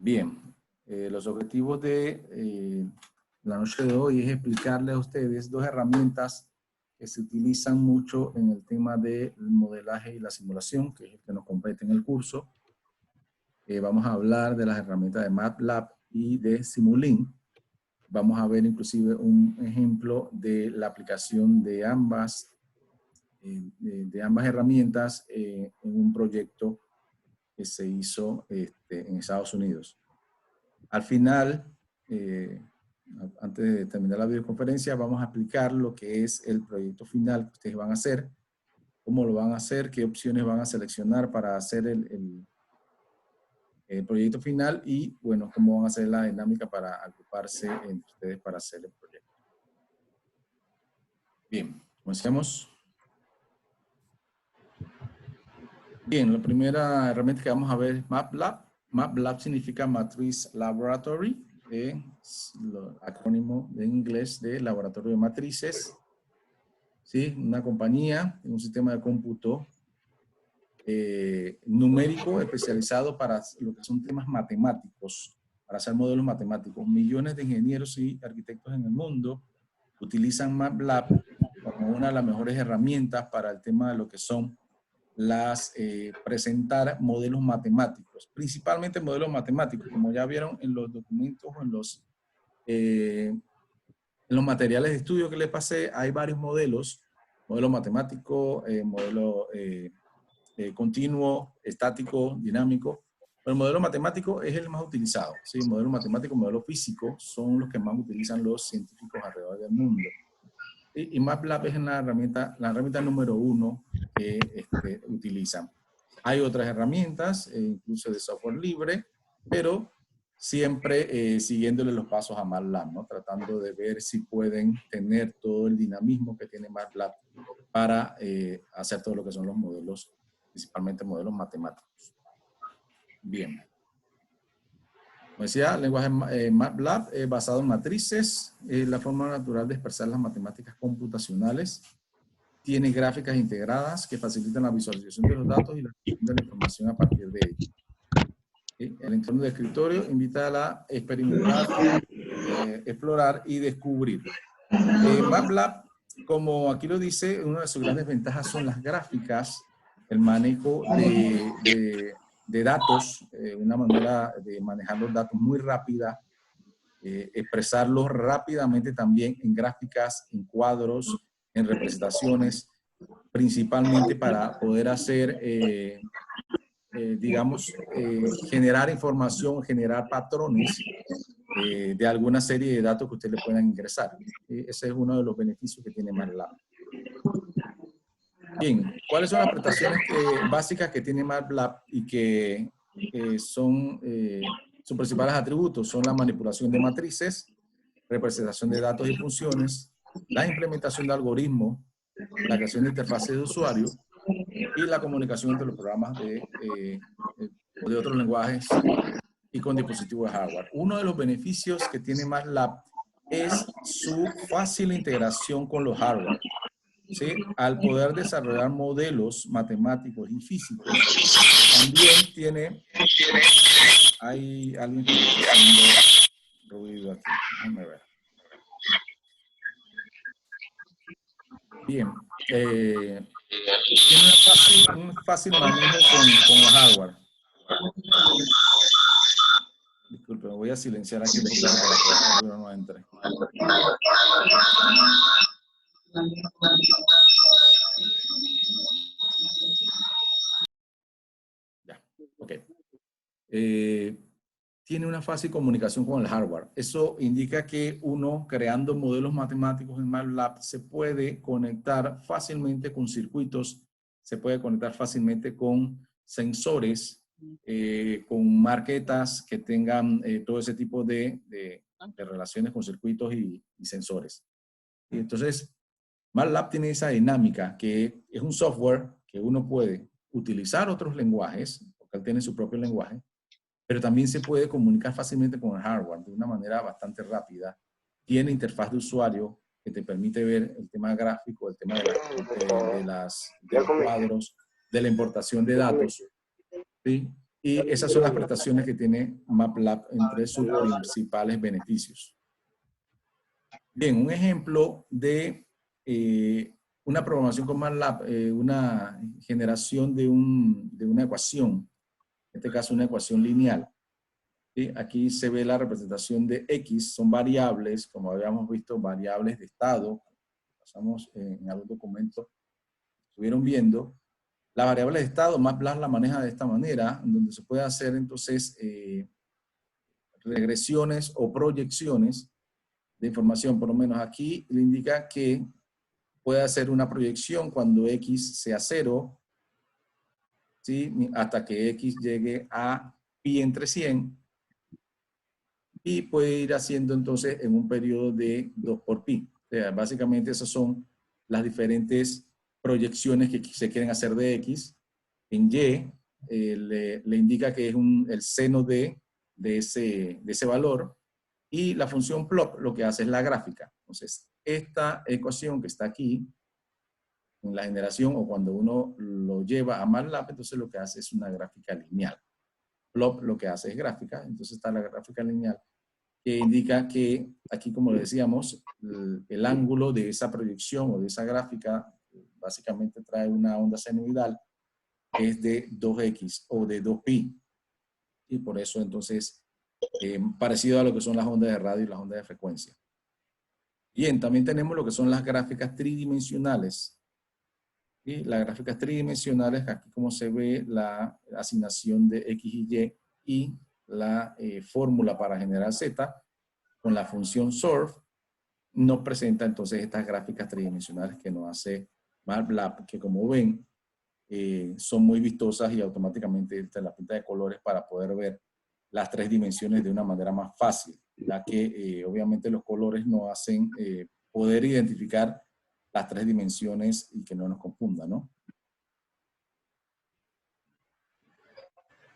Bien, los objetivos de la noche de hoy es explicarle a ustedes dos herramientas que se utilizan mucho en el tema del modelaje y la simulación, que es el que nos compete en el curso. Vamos a hablar de las herramientas de MATLAB y de Simulink. Vamos a ver inclusive un ejemplo de la aplicación de ambas herramientas en un proyecto que se hizo en Estados Unidos. Al final, antes de terminar la videoconferencia, vamos a explicar lo que es el proyecto final que ustedes van a hacer, cómo lo van a hacer, qué opciones van a seleccionar para hacer el proyecto final y, bueno, cómo van a hacer la dinámica para agruparse entre ustedes para hacer el proyecto. Bien, comencemos. Bien, la primera herramienta que vamos a ver es MATLAB. MATLAB significa Matrix Laboratory, es el acrónimo en inglés de Laboratorio de Matrices. ¿Sí? Una compañía, un sistema de cómputo numérico especializado para lo que son temas matemáticos, para hacer modelos matemáticos. Millones de ingenieros y arquitectos en el mundo utilizan MATLAB como una de las mejores herramientas para el tema de lo que son presentar modelos matemáticos, principalmente modelos matemáticos, como ya vieron en los documentos o en los materiales de estudio que les pasé, hay varios modelos, modelo matemático, modelo continuo, estático, dinámico. Pero el modelo matemático es el más utilizado, ¿sí? El modelo matemático, modelo físico son los que más utilizan los científicos alrededor del mundo. Y MATLAB es la herramienta número 1 que utilizan. Hay otras herramientas, incluso de software libre, pero siempre siguiéndole los pasos a MATLAB, ¿no? Tratando de ver si pueden tener todo el dinamismo que tiene MATLAB para hacer todo lo que son los modelos, principalmente modelos matemáticos. Bien. Como decía, el lenguaje MATLAB es basado en matrices, es la forma natural de expresar las matemáticas computacionales. Tiene gráficas integradas que facilitan la visualización de los datos y la gestión de la información a partir de ellos. El entorno de escritorio invita a la experimentar, explorar y descubrir. MATLAB, como aquí lo dice, una de sus grandes ventajas son las gráficas, el manejo de datos, una manera de manejar los datos muy rápida, expresarlos rápidamente también en gráficas, en cuadros, en representaciones, principalmente para poder hacer, generar información, generar patrones de alguna serie de datos que ustedes le puedan ingresar. Ese es uno de los beneficios que tiene MATLAB. Bien, ¿cuáles son las prestaciones básicas que tiene MATLAB y que son sus principales atributos? Son la manipulación de matrices, representación de datos y funciones, la implementación de algoritmos, la creación de interfaces de usuario y la comunicación entre los programas de otros lenguajes y con dispositivos de hardware. Uno de los beneficios que tiene MATLAB es su fácil integración con los hardware. ¿Sí? Al poder desarrollar modelos matemáticos y físicos, también tiene... Hay alguien que está haciendo ruido aquí. Déjame ver. Bien. Tiene un fácil manejo con el hardware. Disculpe, me voy a silenciar aquí un poquito para que no entre. Ya, ok. Tiene una fácil comunicación con el hardware. Eso indica que uno, creando modelos matemáticos en MATLAB, se puede conectar fácilmente con circuitos, se puede conectar fácilmente con sensores, con marquetas que tengan todo ese tipo de relaciones con circuitos y sensores. Y entonces, MATLAB tiene esa dinámica que es un software que uno puede utilizar otros lenguajes, porque él tiene su propio lenguaje, pero también se puede comunicar fácilmente con el hardware de una manera bastante rápida. Tiene interfaz de usuario que te permite ver el tema gráfico, el tema de los cuadros, de la importación de datos. ¿Sí? Y esas son las prestaciones que tiene MATLAB entre sus principales beneficios. Bien, un ejemplo de una programación con MATLAB, una generación de una ecuación, en este caso una ecuación lineal. ¿Sí? Aquí se ve la representación de X, son variables, como habíamos visto, variables de estado. Pasamos en algún documento, estuvieron viendo. La variable de estado, MATLAB la maneja de esta manera, donde se puede hacer entonces regresiones o proyecciones de información. Por lo menos aquí le indica que puede hacer una proyección cuando X sea 0, ¿sí? Hasta que X llegue a pi entre 100, y puede ir haciendo entonces en un periodo de 2 por pi. O sea, básicamente esas son las diferentes proyecciones que se quieren hacer de X. En Y le indica que es el seno de ese valor, y la función plot lo que hace es la gráfica. Entonces, esta ecuación que está aquí, en la generación o cuando uno lo lleva a MATLAB, entonces lo que hace es una gráfica lineal. Plot lo que hace es gráfica, entonces está la gráfica lineal, que indica que aquí, como decíamos, el ángulo de esa proyección o de esa gráfica básicamente trae una onda senoidal, es de 2x o de 2pi. Y por eso entonces, parecido a lo que son las ondas de radio y las ondas de frecuencia. Bien, también tenemos lo que son las gráficas tridimensionales. Y las gráficas tridimensionales, aquí como se ve la asignación de X y Y la fórmula para generar Z con la función solve, nos presenta entonces estas gráficas tridimensionales que nos hace MATLAB, que como ven, son muy vistosas y automáticamente te la pinta de colores para poder ver las 3 dimensiones de una manera más fácil, ya que obviamente los colores nos hacen poder identificar las 3 dimensiones y que no nos confunda, ¿no?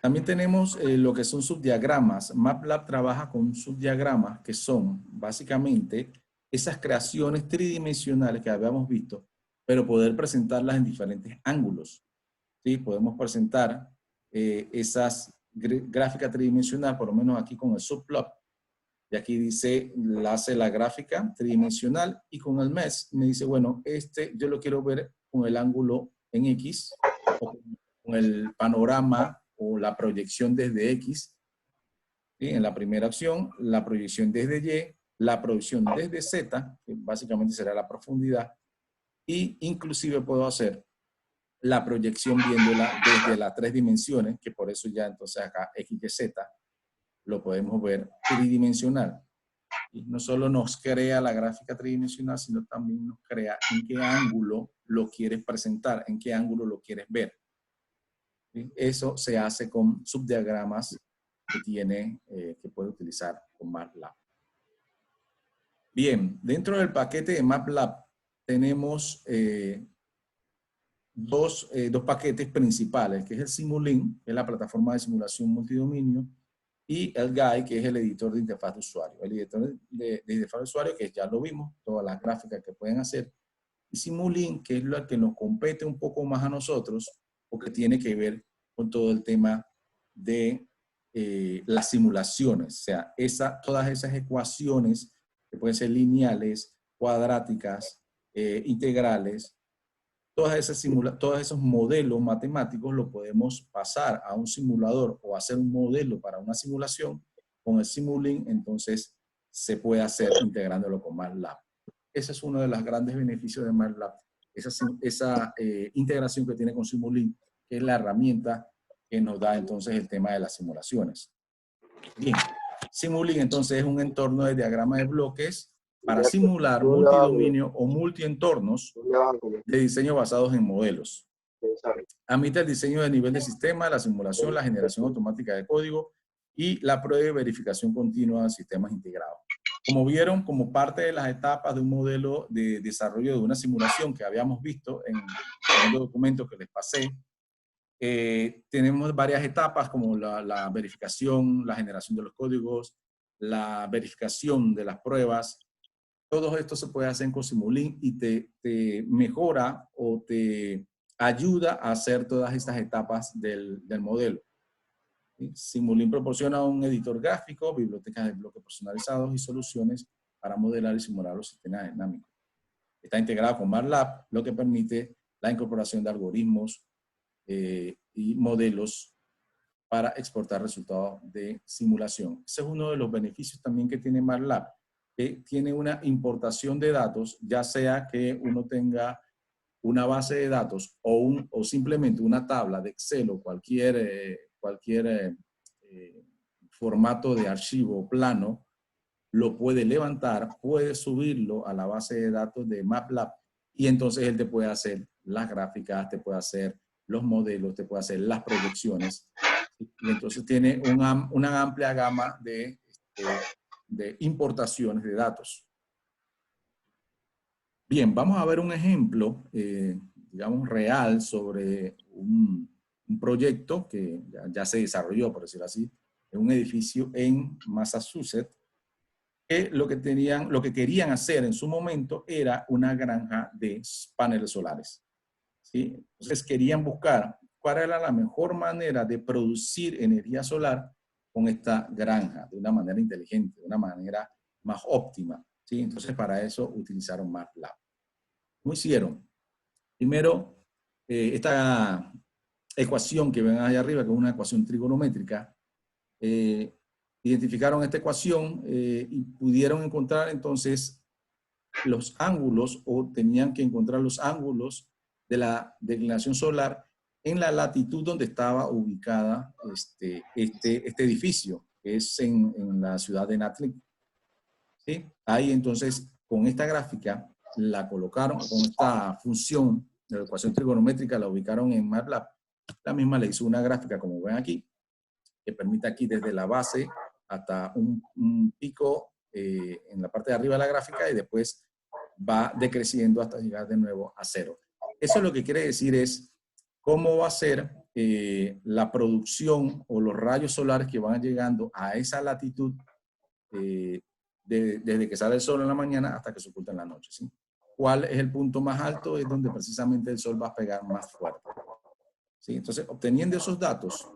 También tenemos lo que son subdiagramas. MATLAB trabaja con subdiagramas que son básicamente esas creaciones tridimensionales que habíamos visto, pero poder presentarlas en diferentes ángulos. ¿Sí? Podemos presentar esas gráficas tridimensionales, por lo menos aquí con el subplot. Y aquí dice, hace la gráfica tridimensional, y con el mesh me dice, bueno, yo lo quiero ver con el ángulo en X, o con el panorama o la proyección desde X. ¿Sí? En la primera opción, la proyección desde Y, la proyección desde Z, que básicamente será la profundidad, y inclusive puedo hacer la proyección viéndola desde las 3 dimensiones, que por eso ya entonces acá X, Y, Z lo podemos ver tridimensional. Y no solo nos crea la gráfica tridimensional, sino también nos crea en qué ángulo lo quieres presentar, en qué ángulo lo quieres ver. ¿Sí? Eso se hace con subdiagramas que puede utilizar con MATLAB. Bien, dentro del paquete de MATLAB tenemos dos paquetes principales, que es el Simulink, que es la plataforma de simulación multidominio, y el GUI, que es el editor de interfaz de usuario. El editor de interfaz de usuario, que ya lo vimos, todas las gráficas que pueden hacer. Y Simulink, que es lo que nos compete un poco más a nosotros, porque tiene que ver con todo el tema de las simulaciones. O sea, todas esas ecuaciones que pueden ser lineales, cuadráticas, integrales, todos esos modelos matemáticos los podemos pasar a un simulador o hacer un modelo para una simulación con el Simulink. Entonces se puede hacer integrándolo con MATLAB. Ese es uno de los grandes beneficios de MATLAB, esa integración que tiene con Simulink, que es la herramienta que nos da entonces el tema de las simulaciones. Bien, Simulink entonces es un entorno de diagrama de bloques para simular multidominio o multientornos de diseño basados en modelos. Admite el diseño de nivel de sistema, la simulación, la generación automática de código y la prueba y verificación continua de sistemas integrados. Como vieron, como parte de las etapas de un modelo de desarrollo de una simulación que habíamos visto en el documento que les pasé, tenemos varias etapas como la verificación, la generación de los códigos, la verificación de las pruebas. Todo esto se puede hacer con Simulink y te mejora o te ayuda a hacer todas estas etapas del modelo. ¿sí? Simulink proporciona un editor gráfico, bibliotecas de bloques personalizados y soluciones para modelar y simular los sistemas dinámicos. Está integrado con MATLAB, lo que permite la incorporación de algoritmos y modelos para exportar resultados de simulación. Ese es uno de los beneficios también que tiene MATLAB, que tiene una importación de datos, ya sea que uno tenga una base de datos o simplemente una tabla de Excel o cualquier formato de archivo plano, lo puede levantar, puede subirlo a la base de datos de MATLAB y entonces él te puede hacer las gráficas, te puede hacer los modelos, te puede hacer las proyecciones. Y entonces tiene una amplia gama de importaciones de datos. Bien, vamos a ver un ejemplo, digamos, real sobre un proyecto que ya se desarrolló, por decirlo así, en un edificio en Massachusetts, que lo que querían hacer en su momento era una granja de paneles solares, ¿sí? Entonces querían buscar cuál era la mejor manera de producir energía solar con esta granja, de una manera inteligente, de una manera más óptima, ¿sí? Entonces para eso utilizaron MATLAB. ¿Cómo hicieron? Primero, esta ecuación que ven ahí arriba, que es una ecuación trigonométrica, identificaron esta ecuación y pudieron encontrar entonces los ángulos, o tenían que encontrar los ángulos de la declinación solar en la latitud donde estaba ubicada este edificio, que es en la ciudad de Natlink, ¿sí? Ahí entonces, con esta gráfica, la colocaron, con esta función de la ecuación trigonométrica, la ubicaron en MATLAB. La misma le hizo una gráfica, como ven aquí, que permite aquí desde la base hasta un pico en la parte de arriba de la gráfica y después va decreciendo hasta llegar de nuevo a cero. Eso lo que quiere decir es cómo va a ser la producción o los rayos solares que van llegando a esa latitud desde que sale el sol en la mañana hasta que se oculta en la noche, ¿sí? ¿Cuál es el punto más alto? Es donde precisamente el sol va a pegar más fuerte, ¿sí? Entonces, obteniendo esos datos,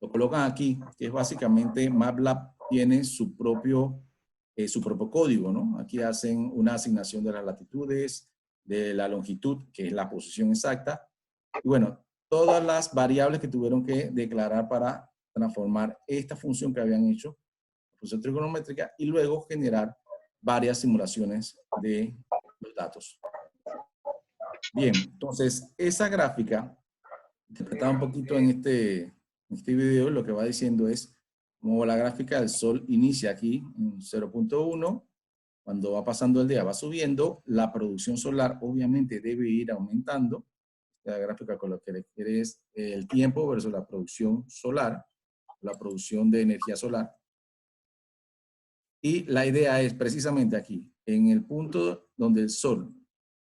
lo colocan aquí, que es básicamente MATLAB tiene su propio código, ¿no? Aquí hacen una asignación de las latitudes, de la longitud, que es la posición exacta, y bueno, todas las variables que tuvieron que declarar para transformar esta función que habían hecho, función trigonométrica, y luego generar varias simulaciones de los datos. Bien, entonces esa gráfica, interpretada un poquito en este video, lo que va diciendo es como la gráfica del sol inicia aquí en 0.1, cuando va pasando el día va subiendo, la producción solar obviamente debe ir aumentando. La gráfica con lo que le quiere es el tiempo versus la producción solar, la producción de energía solar. Y la idea es precisamente aquí, en el punto donde el sol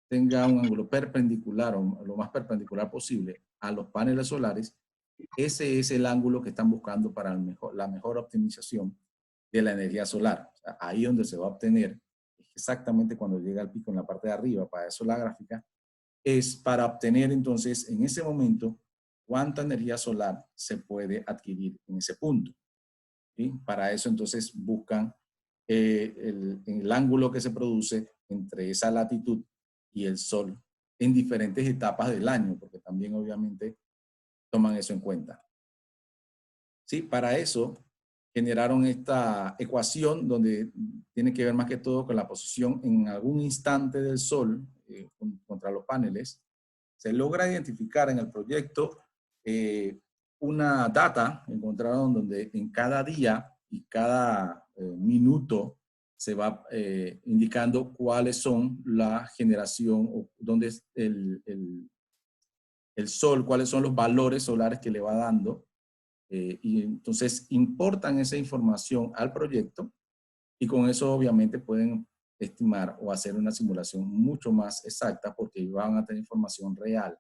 tenga un ángulo perpendicular o lo más perpendicular posible a los paneles solares, ese es el ángulo que están buscando para la mejor optimización de la energía solar. O sea, ahí donde se va a obtener, exactamente cuando llega al pico en la parte de arriba, para eso la gráfica, es para obtener entonces en ese momento cuánta energía solar se puede adquirir en ese punto. ¿Sí? Para eso entonces buscan el ángulo que se produce entre esa latitud y el sol en diferentes etapas del año, porque también obviamente toman eso en cuenta. ¿Sí? Para eso generaron esta ecuación donde tiene que ver más que todo con la posición en algún instante del sol contra los paneles. Se logra identificar en el proyecto una data, encontraron donde en cada día y cada minuto se va indicando cuáles son la generación o dónde es el sol, cuáles son los valores solares que le va dando. Y entonces importan esa información al proyecto y con eso obviamente pueden estimar o hacer una simulación mucho más exacta porque van a tener información real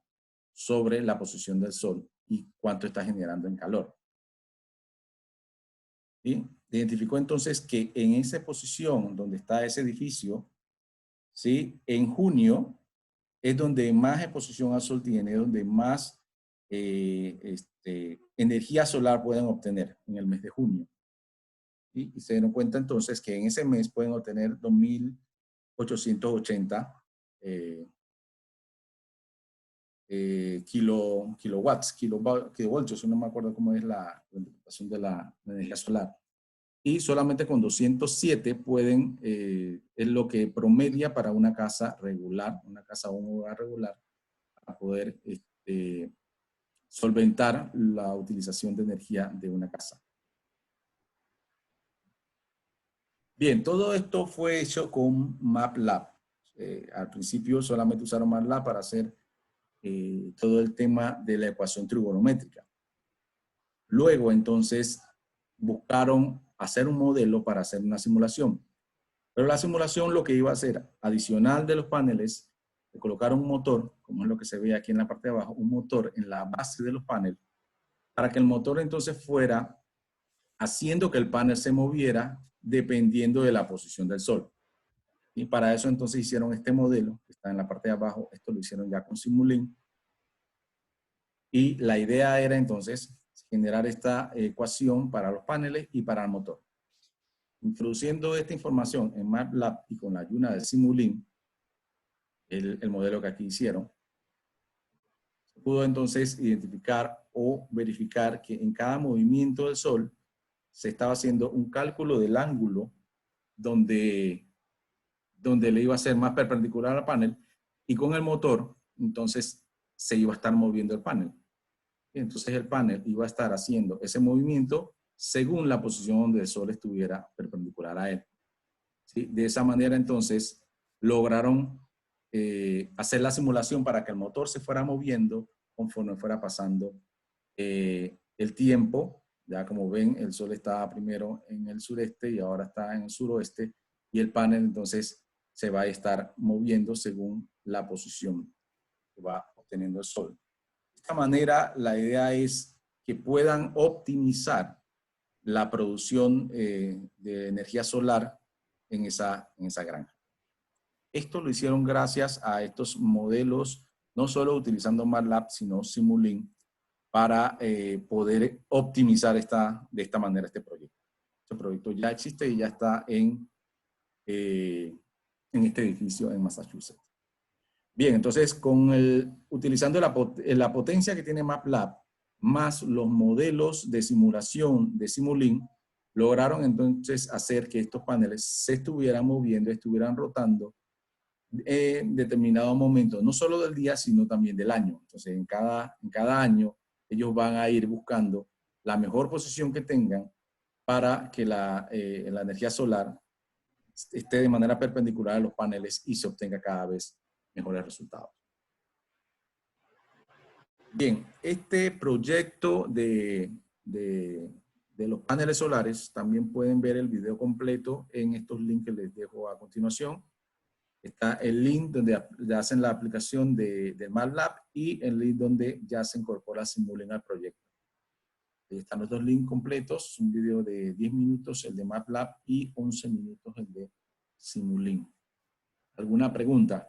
sobre la posición del sol y cuánto está generando en calor. ¿Sí? Identificó entonces que en esa posición donde está ese edificio, ¿sí? En junio es donde más exposición al sol tiene, donde más energía solar pueden obtener en el mes de junio. Y se dieron cuenta entonces que en ese mes pueden obtener 2.880 kilovoltios, no me acuerdo cómo es la interpretación de la energía solar. Y solamente con 207 pueden, es lo que promedia para una casa regular, una casa o un hogar regular, para poder solventar la utilización de energía de una casa. Bien, todo esto fue hecho con MATLAB. Al principio solamente usaron MATLAB para hacer todo el tema de la ecuación trigonométrica. Luego, entonces, buscaron hacer un modelo para hacer una simulación. Pero la simulación lo que iba a hacer, adicional de los paneles, le colocaron un motor, como es lo que se ve aquí en la parte de abajo, un motor en la base de los paneles, para que el motor entonces fuera haciendo que el panel se moviera dependiendo de la posición del sol. Y para eso entonces hicieron este modelo, que está en la parte de abajo. Esto lo hicieron ya con Simulink. Y la idea era entonces generar esta ecuación para los paneles y para el motor. Introduciendo esta información en MATLAB y con la ayuda de Simulink, el modelo que aquí hicieron, se pudo entonces identificar o verificar que en cada movimiento del sol se estaba haciendo un cálculo del ángulo donde le iba a ser más perpendicular al panel, y con el motor, entonces, se iba a estar moviendo el panel. Y entonces el panel iba a estar haciendo ese movimiento según la posición donde el sol estuviera perpendicular a él. ¿Sí? De esa manera, entonces, lograron hacer la simulación para que el motor se fuera moviendo conforme fuera pasando el tiempo. Ya como ven, el sol estaba primero en el sureste y ahora está en el suroeste, y el panel entonces se va a estar moviendo según la posición que va obteniendo el sol. De esta manera, la idea es que puedan optimizar la producción de energía solar en esa granja. Esto lo hicieron gracias a estos modelos, no solo utilizando MATLAB, sino Simulink, para poder optimizar de esta manera este proyecto. Este proyecto ya existe y ya está en este edificio en Massachusetts. Bien, entonces utilizando la potencia que tiene MATLAB, más los modelos de simulación de Simulink, lograron entonces hacer que estos paneles se estuvieran moviendo, estuvieran rotando en determinado momento, no solo del día, sino también del año. Entonces, en cada año, ellos van a ir buscando la mejor posición que tengan para que la energía solar esté de manera perpendicular a los paneles y se obtenga cada vez mejores resultados. Bien, este proyecto de los paneles solares, también pueden ver el video completo en estos links que les dejo a continuación. Está el link donde ya hacen la aplicación de MATLAB y el link donde ya se incorpora Simulink al proyecto. Ahí están los dos links completos, un video de 10 minutos, el de MATLAB, y 11 minutos el de Simulink. ¿Alguna pregunta?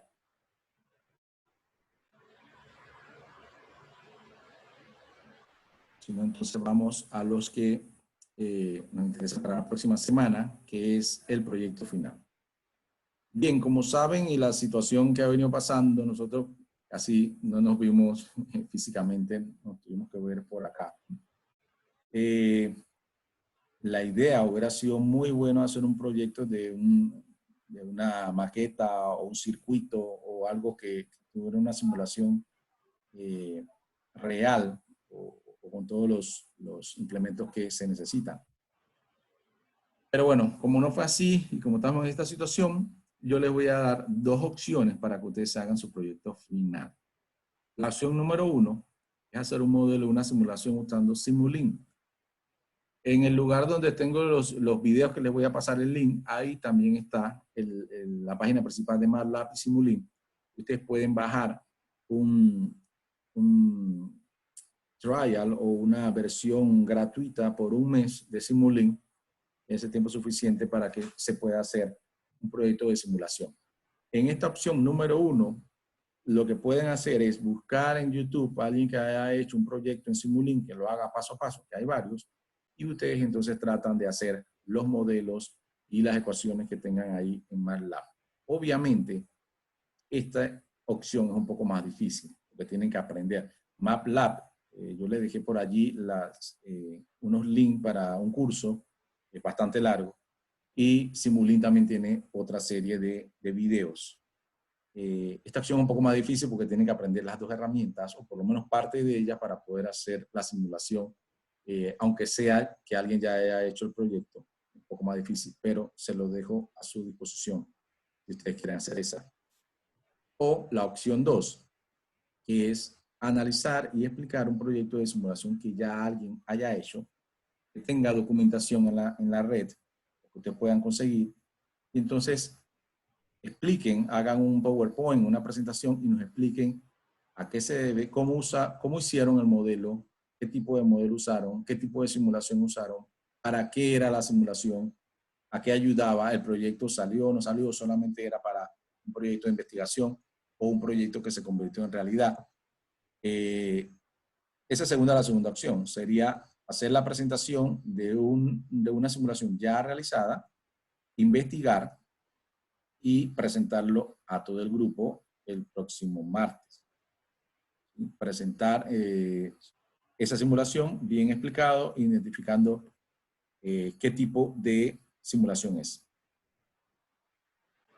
Si no, entonces vamos a los que nos interesan para la próxima semana, que es el proyecto final. Bien, como saben, y la situación que ha venido pasando, nosotros casi no nos vimos físicamente, nos tuvimos que ver por acá. La idea hubiera sido muy bueno hacer un proyecto de una maqueta o un circuito o algo que tuviera una simulación real o con todos los implementos que se necesitan. Pero bueno, como no fue así y como estamos en esta situación, yo les voy a dar dos opciones para que ustedes hagan su proyecto final. La opción número 1 es hacer un modelo, una simulación usando Simulink. En el lugar donde tengo los videos que les voy a pasar el link, ahí también está la página principal de MATLAB y Simulink. Ustedes pueden bajar un trial o una versión gratuita por un mes de Simulink. Ese tiempo suficiente para que se pueda hacer un proyecto de simulación. En esta opción número 1, lo que pueden hacer es buscar en YouTube a alguien que haya hecho un proyecto en Simulink, que lo haga paso a paso, que hay varios, y ustedes entonces tratan de hacer los modelos y las ecuaciones que tengan ahí en MATLAB. Obviamente, esta opción es un poco más difícil, porque tienen que aprender. MATLAB, yo les dejé por allí unos links para un curso bastante largo, y Simulink también tiene otra serie de videos. Esta opción es un poco más difícil porque tienen que aprender las dos herramientas, o por lo menos parte de ellas, para poder hacer la simulación, aunque sea que alguien ya haya hecho el proyecto. Un poco más difícil, pero se lo dejo a su disposición si ustedes quieren hacer esa. O la opción 2, que es analizar y explicar un proyecto de simulación que ya alguien haya hecho, que tenga documentación en la red, que ustedes puedan conseguir, y entonces expliquen, hagan un PowerPoint, una presentación, y nos expliquen a qué se debe, cómo hicieron el modelo, qué tipo de modelo usaron, qué tipo de simulación usaron, para qué era la simulación, a qué ayudaba, el proyecto salió o no salió, solamente era para un proyecto de investigación o un proyecto que se convirtió en realidad. Esa es la segunda opción, sería hacer la presentación de una simulación ya realizada, investigar y presentarlo a todo el grupo el próximo martes. Presentar esa simulación bien explicado, identificando qué tipo de simulación es.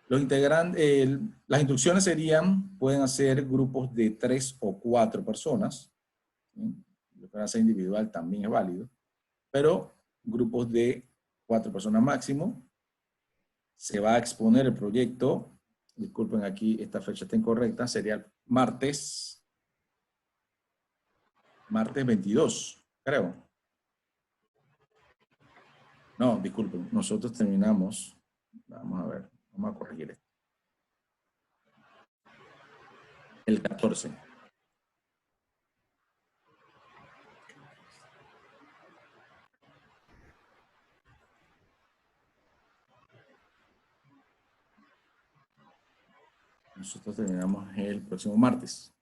Los integrantes, las instrucciones serían, pueden hacer grupos de 3 o 4 personas. ¿Sí? Lo que pueden hacer individual también es válido, pero grupos de 4 personas máximo. Se va a exponer el proyecto, disculpen aquí, esta fecha está incorrecta, sería el martes 22, creo. No, disculpen, nosotros terminamos, vamos a ver, vamos a corregir esto. El 14. Nosotros terminamos el próximo martes.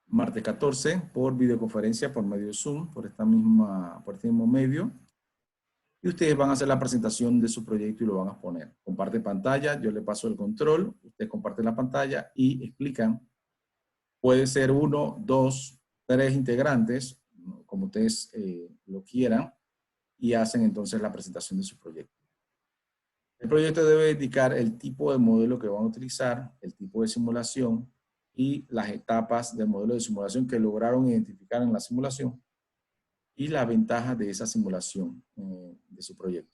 Martes 14 por videoconferencia, por medio de Zoom, por este mismo medio. Y ustedes van a hacer la presentación de su proyecto y lo van a exponer. Comparte pantalla, yo le paso el control, ustedes comparten la pantalla y explican. Puede ser 1, 2, 3 integrantes, como ustedes lo quieran, y hacen entonces la presentación de su proyecto. El proyecto debe indicar el tipo de modelo que van a utilizar, el tipo de simulación y las etapas del modelo de simulación que lograron identificar en la simulación y las ventajas de esa simulación de su proyecto.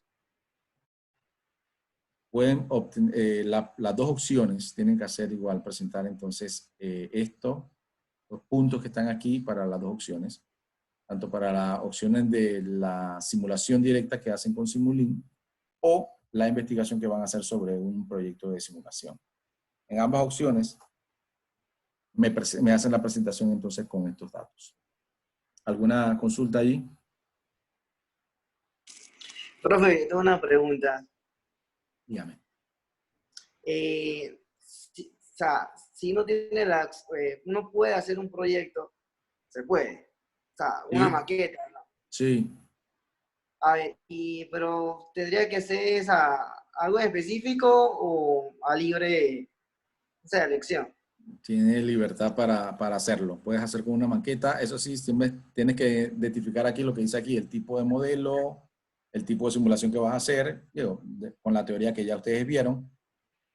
Pueden obtener, las dos opciones tienen que hacer igual, presentar entonces los puntos que están aquí para las dos opciones, tanto para las opciones de la simulación directa que hacen con Simulink o la investigación que van a hacer sobre un proyecto de simulación. En ambas opciones me hacen la presentación entonces con estos datos. ¿Alguna consulta allí? Profe, tengo una pregunta. Dígame. O sea, si uno tiene uno puede hacer un proyecto, se puede. O sea, una maqueta, ¿no? Sí. A ver, pero tendría que ser algo específico o a libre, o sea, elección. Tienes libertad para hacerlo. Puedes hacer con una maqueta. Eso sí, tienes que identificar aquí lo que dice aquí, el tipo de modelo, el tipo de simulación que vas a hacer, digo, con la teoría que ya ustedes vieron,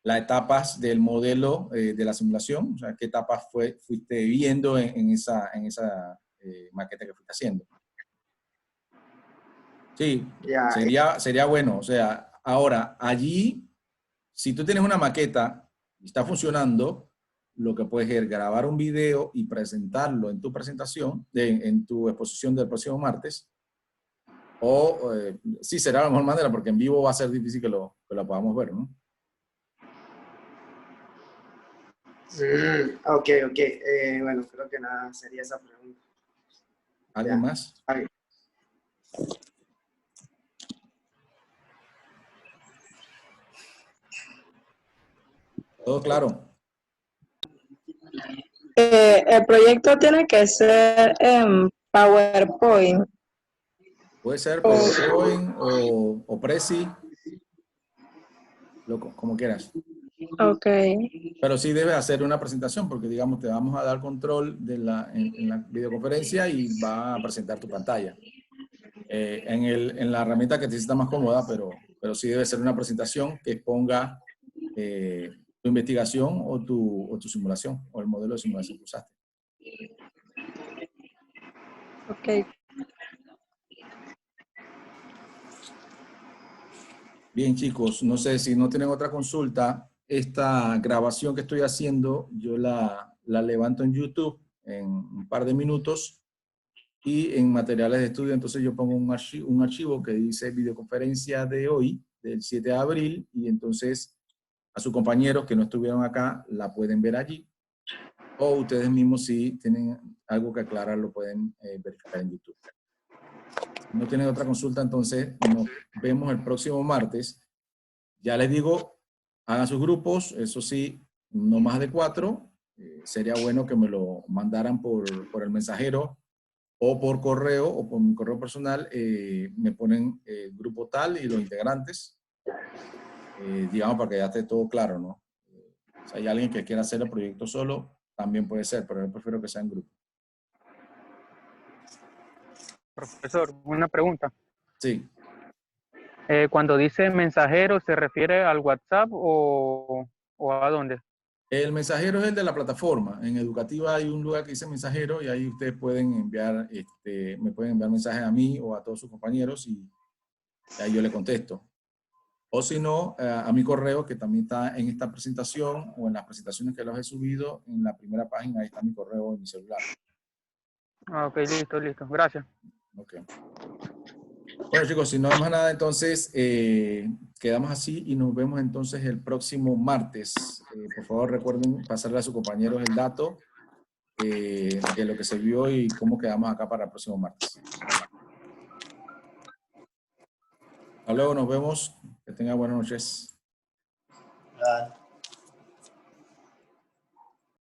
las etapas del modelo de la simulación, o sea, qué etapas fuiste viendo en esa maqueta que fuiste haciendo. Sí, Ya, sería bueno. O sea, ahora, allí, si tú tienes una maqueta y está funcionando, lo que puedes es grabar un video y presentarlo en tu presentación, en tu exposición del próximo martes. O sí, será la mejor manera, porque en vivo va a ser difícil que lo podamos ver, ¿no? ok. Bueno, creo que nada, sería esa pregunta. ¿Alguien más? Okay. ¿Todo claro? El proyecto tiene que ser en PowerPoint. Puede ser PowerPoint o Prezi, como quieras. Ok, Pero sí debes hacer una presentación porque, digamos, te vamos a dar control de en la videoconferencia y va a presentar tu pantalla. En la herramienta que te sienta más cómoda, pero sí debe ser una presentación que exponga tu investigación o tu simulación o el modelo de simulación que usaste. ok. Bien, chicos, no sé si no tienen otra consulta. Esta grabación que estoy haciendo, yo la levanto en YouTube en un par de minutos y en materiales de estudio, entonces yo pongo un archivo que dice videoconferencia de hoy, del 7 de abril, y entonces a sus compañeros que no estuvieron acá la pueden ver allí. O ustedes mismos, si tienen algo que aclarar, lo pueden verificar en YouTube. Si no tienen otra consulta, entonces nos vemos el próximo martes. Ya les digo, hagan sus grupos, eso sí, no más de 4. Sería bueno que me lo mandaran por el mensajero o por correo o por mi correo personal. Me ponen grupo tal y los integrantes, digamos, para que ya esté todo claro, ¿no? Si hay alguien que quiera hacer el proyecto solo, también puede ser, pero yo prefiero que sea en grupo. Profesor, una pregunta. Sí. Cuando dice mensajero, ¿se refiere al WhatsApp o a dónde? El mensajero es el de la plataforma. En Educativa hay un lugar que dice mensajero y ahí ustedes pueden enviar, me pueden enviar mensajes a mí o a todos sus compañeros y ahí yo le contesto. O si no, a mi correo, que también está en esta presentación o en las presentaciones que los he subido, en la primera página, ahí está mi correo en mi celular. Ah, ok, listo, listo. Gracias. Ok. Bueno, chicos, si no hay más nada, entonces quedamos así y nos vemos entonces el próximo martes. Por favor, recuerden pasarle a sus compañeros el dato de lo que se vio y cómo quedamos acá para el próximo martes. Hasta luego, nos vemos. Que tengan buenas noches.